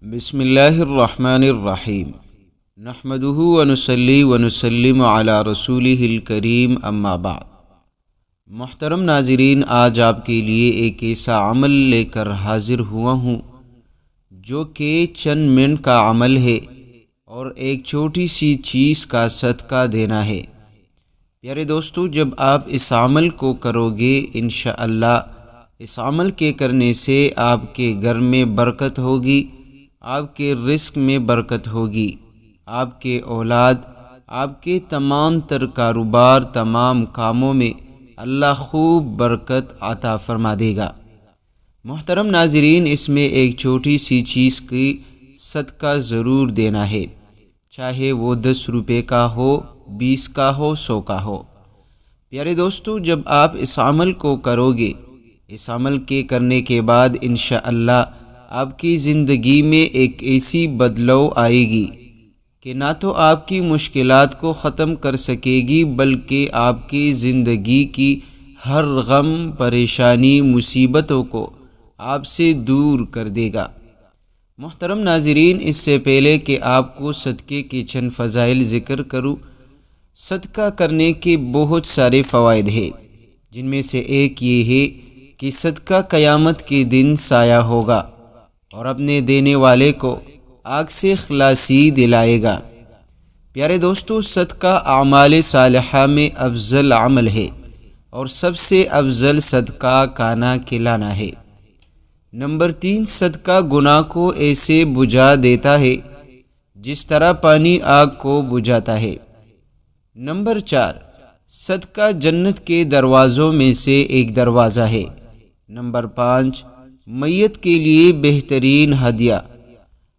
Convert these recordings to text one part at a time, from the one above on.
بسم اللہ الرحمن الرحیم نحمدہ ونصلی ونسلم علی رسولہ الکریم اما بعد۔ محترم ناظرین، آج آپ کے لیے ایک ایسا عمل لے کر حاضر ہوا ہوں جو کہ چند منٹ کا عمل ہے اور ایک چھوٹی سی چیز کا صدقہ دینا ہے۔ پیارے دوستو، جب آپ اس عمل کو کرو گے انشاءاللہ اس عمل کے کرنے سے آپ کے گھر میں برکت ہوگی، آپ کے رزق میں برکت ہوگی، آپ کے اولاد، آپ کے تمام تر کاروبار، تمام کاموں میں اللہ خوب برکت عطا فرما دے گا۔ محترم ناظرین، اس میں ایک چھوٹی سی چیز کی صدقہ ضرور دینا ہے، چاہے وہ 10 روپے کا ہو، 20 کا ہو، 100 کا ہو۔ پیارے دوستو، جب آپ اس عمل کو کرو گے، اس عمل کے کرنے کے بعد انشاءاللہ آپ کی زندگی میں ایک ایسی بدلاؤ آئے گی کہ نہ تو آپ کی مشکلات کو ختم کر سکے گی بلکہ آپ کی زندگی کی ہر غم، پریشانی، مصیبتوں کو آپ سے دور کر دے گا۔ محترم ناظرین، اس سے پہلے کہ آپ کو صدقے کے چند فضائل ذکر کروں، صدقہ کرنے کے بہت سارے فوائد ہیں، جن میں سے ایک یہ ہے کہ صدقہ قیامت کے دن سایہ ہوگا اور اپنے دینے والے کو آگ سے خلاصی دلائے گا۔ پیارے دوستو، صدقہ اعمال صالحہ میں افضل عمل ہے اور سب سے افضل صدقہ کھانا کھلانا ہے۔ نمبر 3، صدقہ گناہ کو ایسے بجھا دیتا ہے جس طرح پانی آگ کو بجھاتا ہے۔ نمبر 4، صدقہ جنت کے دروازوں میں سے ایک دروازہ ہے۔ نمبر 5، میت کے لیے بہترین ہدیہ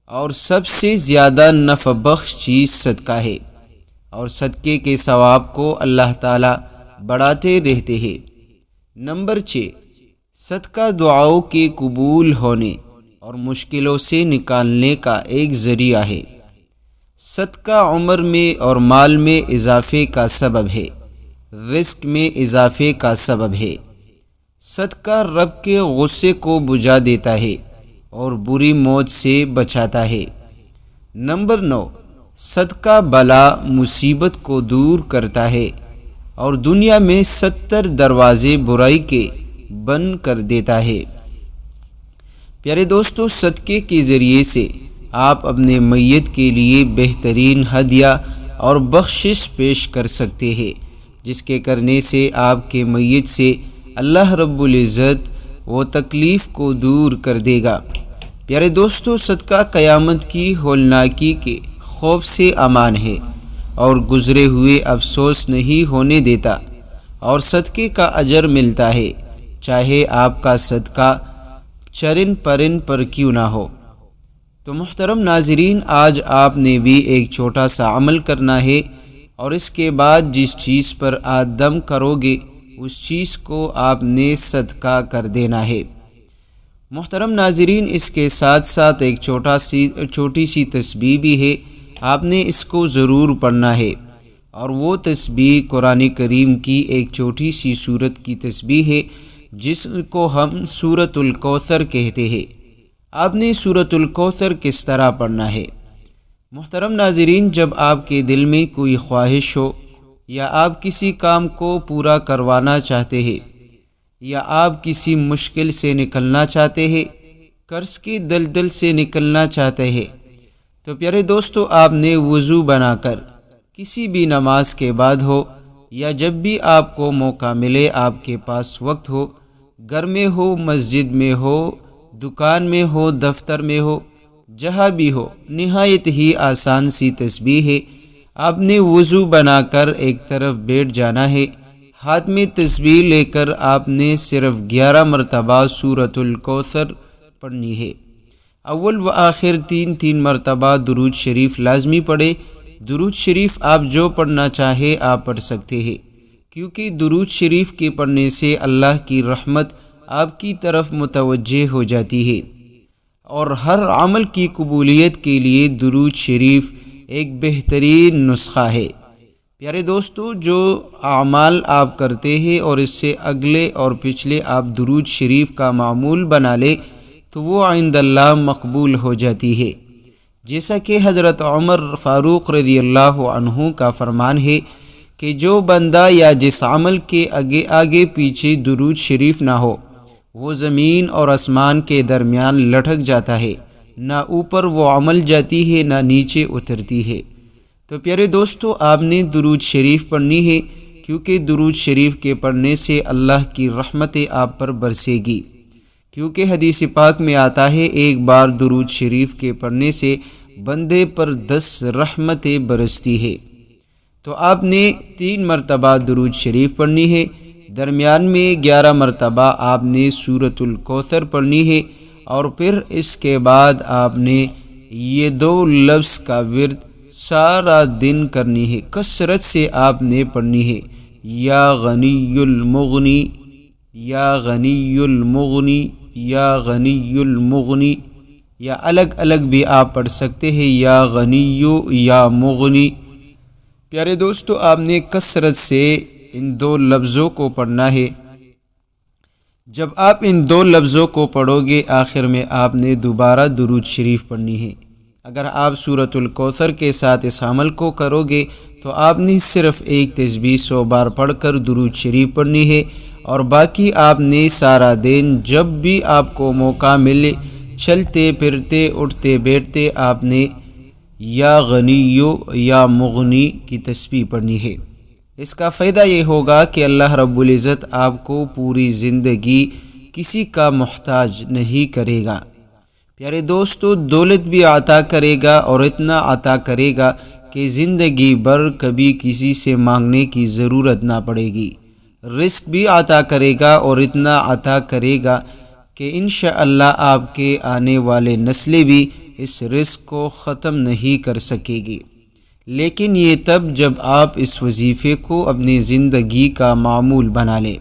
اور سب سے زیادہ نفع بخش چیز صدقہ ہے، اور صدقے کے ثواب کو اللہ تعالی بڑھاتے رہتے ہیں۔ نمبر 6، صدقہ دعاؤں کے قبول ہونے اور مشکلوں سے نکالنے کا ایک ذریعہ ہے۔ صدقہ عمر میں اور مال میں اضافے کا سبب ہے، رزق میں اضافے کا سبب ہے۔ صدقہ رب کے غصے کو بجھا دیتا ہے اور بری موت سے بچاتا ہے۔ نمبر 9، صدقہ بلا مصیبت کو دور کرتا ہے اور دنیا میں 70 دروازے برائی کے بند کر دیتا ہے۔ پیارے دوستو، صدقے کے ذریعے سے آپ اپنے میت کے لیے بہترین ہدیہ اور بخشش پیش کر سکتے ہیں، جس کے کرنے سے آپ کے میت سے اللہ رب العزت وہ تکلیف کو دور کر دے گا۔ پیارے دوستو، صدقہ قیامت کی ہولناکی کے خوف سے امان ہے اور گزرے ہوئے افسوس نہیں ہونے دیتا، اور صدقے کا اجر ملتا ہے، چاہے آپ کا صدقہ چرن پرن پر کیوں نہ ہو۔ تو محترم ناظرین، آج آپ نے بھی ایک چھوٹا سا عمل کرنا ہے، اور اس کے بعد جس چیز پر آپ دم کرو گے اس چیز کو آپ نے صدقہ کر دینا ہے۔ محترم ناظرین، اس کے ساتھ ساتھ ایک چھوٹی سی تسبیح بھی ہے، آپ نے اس کو ضرور پڑھنا ہے، اور وہ تسبیح قرآن کریم کی ایک چھوٹی سی سورت کی تسبیح ہے جس کو ہم سورۃ الکوثر کہتے ہیں۔ آپ نے سورۃ الکوثر کس طرح پڑھنا ہے؟ محترم ناظرین، جب آپ کے دل میں کوئی خواہش ہو، یا آپ کسی کام کو پورا کروانا چاہتے ہیں، یا آپ کسی مشکل سے نکلنا چاہتے ہیں، قرض کی دلدل سے نکلنا چاہتے ہیں، تو پیارے دوستو، آپ نے وضو بنا کر کسی بھی نماز کے بعد ہو یا جب بھی آپ کو موقع ملے، آپ کے پاس وقت ہو، گھر میں ہو، مسجد میں ہو، دکان میں ہو، دفتر میں ہو، جہاں بھی ہو، نہایت ہی آسان سی تسبیح ہے۔ آپ نے وضو بنا کر ایک طرف بیٹھ جانا ہے، ہاتھ میں تسبیح لے کر آپ نے صرف 11 مرتبہ سورۃ الکوثر پڑھنی ہے۔ اول و آخر 3 مرتبہ درود شریف لازمی پڑھے۔ درود شریف آپ جو پڑھنا چاہے آپ پڑھ سکتے ہیں، کیونکہ درود شریف کے پڑھنے سے اللہ کی رحمت آپ کی طرف متوجہ ہو جاتی ہے، اور ہر عمل کی قبولیت کے لیے درود شریف ایک بہترین نسخہ ہے۔ پیارے دوستو، جو اعمال آپ کرتے ہیں اور اس سے اگلے اور پچھلے آپ درود شریف کا معمول بنا لے، تو وہ عند اللہ مقبول ہو جاتی ہے۔ جیسا کہ حضرت عمر فاروق رضی اللہ عنہ کا فرمان ہے کہ جو بندہ یا جس عمل کے آگے پیچھے درود شریف نہ ہو وہ زمین اور آسمان کے درمیان لٹک جاتا ہے، نہ اوپر وہ عمل جاتی ہے نہ نیچے اترتی ہے۔ تو پیارے دوستو، آپ نے درود شریف پڑھنی ہے، کیونکہ درود شریف کے پڑھنے سے اللہ کی رحمتیں آپ پر برسے گی، کیونکہ حدیث پاک میں آتا ہے ایک بار درود شریف کے پڑھنے سے بندے پر 10 رحمتیں برستی ہے۔ تو آپ نے 3 مرتبہ درود شریف پڑھنی ہے، درمیان میں 11 مرتبہ آپ نے سورۃ الکوثر پڑھنی ہے، اور پھر اس کے بعد آپ نے یہ 2 لفظ کا ورد سارا دن کرنی ہے، کثرت سے آپ نے پڑھنی ہے، یا غنی المغنی، یا غنی المغنی، یا غنی المغنی، یا الگ الگ بھی آپ پڑھ سکتے ہیں، یا غنی یا مغنی۔ پیارے دوستو، آپ نے کثرت سے ان 2 لفظوں کو پڑھنا ہے۔ جب آپ ان 2 لفظوں کو پڑھو گے آخر میں آپ نے دوبارہ درود شریف پڑھنی ہے۔ اگر آپ سورۃ الکوثر کے ساتھ اس عمل کو کرو گے تو آپ نے صرف ایک تسبیح 100 بار پڑھ کر درود شریف پڑھنی ہے، اور باقی آپ نے سارا دن جب بھی آپ کو موقع ملے چلتے پھرتے اٹھتے بیٹھتے آپ نے یا غنیو یا مغنی کی تسبیح پڑھنی ہے۔ اس کا فائدہ یہ ہوگا کہ اللہ رب العزت آپ کو پوری زندگی کسی کا محتاج نہیں کرے گا۔ پیارے دوستو، دولت بھی عطا کرے گا، اور اتنا عطا کرے گا کہ زندگی بھر کبھی کسی سے مانگنے کی ضرورت نہ پڑے گی۔ رزق بھی عطا کرے گا، اور اتنا عطا کرے گا کہ انشاءاللہ آپ کے آنے والے نسلیں بھی اس رزق کو ختم نہیں کر سکے گی۔ لیکن یہ تب جب آپ اس وظیفے کو اپنی زندگی کا معمول بنا لیں۔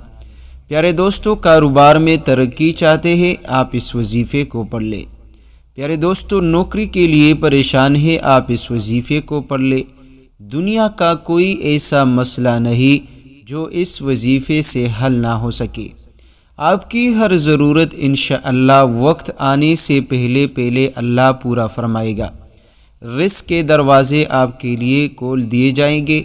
پیارے دوستو، کاروبار میں ترقی چاہتے ہیں، آپ اس وظیفے کو پڑھ لیں۔ پیارے دوستو، نوکری کے لیے پریشان ہے، آپ اس وظیفے کو پڑھ لیں۔ دنیا کا کوئی ایسا مسئلہ نہیں جو اس وظیفے سے حل نہ ہو سکے۔ آپ کی ہر ضرورت انشاءاللہ وقت آنے سے پہلے اللہ پورا فرمائے گا۔ رزق کے دروازے آپ کے لیے کھول دیے جائیں گے،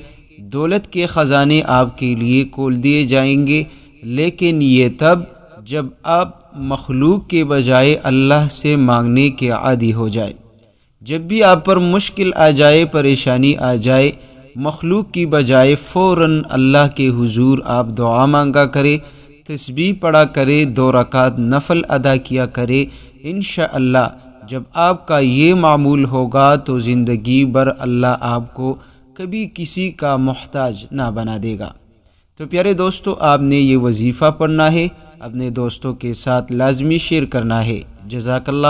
دولت کے خزانے آپ کے لیے کھول دیے جائیں گے، لیکن یہ تب جب آپ مخلوق کے بجائے اللہ سے مانگنے کے عادی ہو جائے۔ جب بھی آپ پر مشکل آ جائے، پریشانی آ جائے، مخلوق کی بجائے فوراً اللہ کے حضور آپ دعا مانگا کرے، تسبیح پڑھا کرے، 2 رکعت نفل ادا کیا کرے۔ انشاءاللہ جب آپ کا یہ معمول ہوگا تو زندگی بھر اللہ آپ کو کبھی کسی کا محتاج نہ بنا دے گا۔ تو پیارے دوستو، آپ نے یہ وظیفہ پڑھنا ہے، اپنے دوستوں کے ساتھ لازمی شیئر کرنا ہے۔ جزاک اللہ۔